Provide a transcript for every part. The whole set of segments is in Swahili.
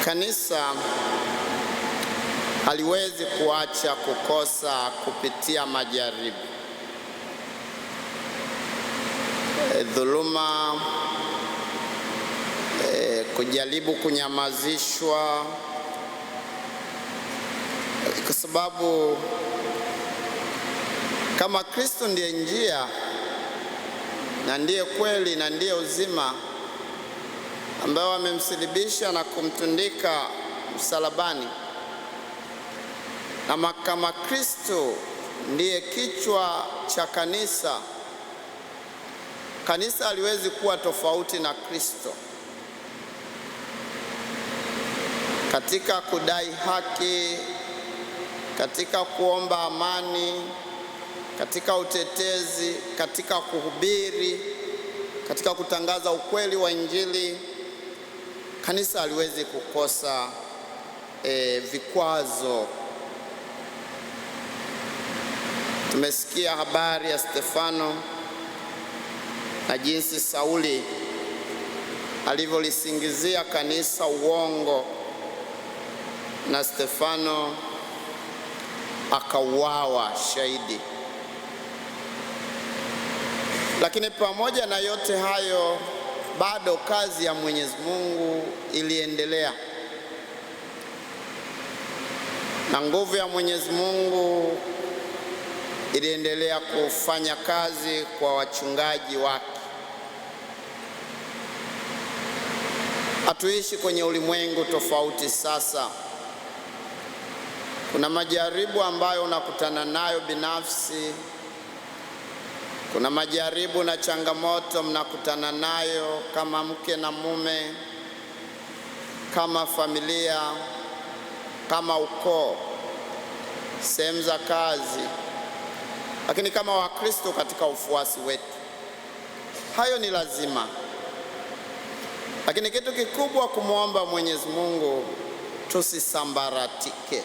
Kanisa haliwezi kuacha kukosa kupitia majaribu, dhuluma, kujaribu kunyamazishwa, kwa sababu kama Kristo ndiye njia na ndiye kweli na ndiye uzima, ambao amemsulubisha na kumtundika msalabani, na kama Kristo ndiye kichwa cha kanisa, kanisa haliwezi kuwa tofauti na Kristo katika kudai haki, katika kuomba amani, katika utetezi, katika kuhubiri, katika kutangaza ukweli wa Injili. Kanisa haliwezi kukosa vikwazo. Tumesikia habari ya Stefano na jinsi Sauli alivyolisingizia kanisa uongo, na Stefano akauawa shahidi. Lakini pamoja na yote hayo, bado kazi ya Mwenyezi Mungu iliendelea, na nguvu ya Mwenyezi Mungu iliendelea kufanya kazi kwa wachungaji wake. Hatuishi kwenye ulimwengu tofauti sasa. Kuna majaribu ambayo unakutana nayo binafsi, kuna majaribu na changamoto mnakutana nayo kama mke na mume, kama familia, kama ukoo, sehemu za kazi, lakini kama Wakristo katika ufuasi wetu. Hayo ni lazima, lakini kitu kikubwa kumwomba Mwenyezi Mungu tusisambaratike,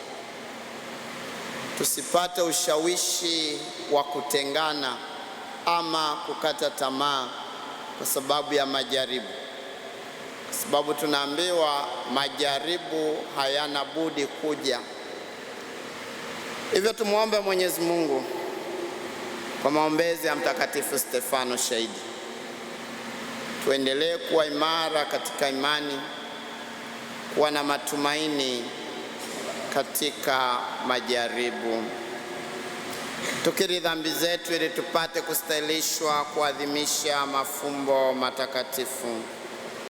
tusipate ushawishi wa kutengana ama kukata tamaa kwa sababu ya majaribu, kwa sababu tunaambiwa majaribu hayana budi kuja. Hivyo tumuombe Mwenyezi Mungu kwa maombezi ya Mtakatifu Stefano shahidi, tuendelee kuwa imara katika imani, kuwa na matumaini katika majaribu, tukiri dhambi zetu ili tupate kustahilishwa kuadhimisha mafumbo matakatifu.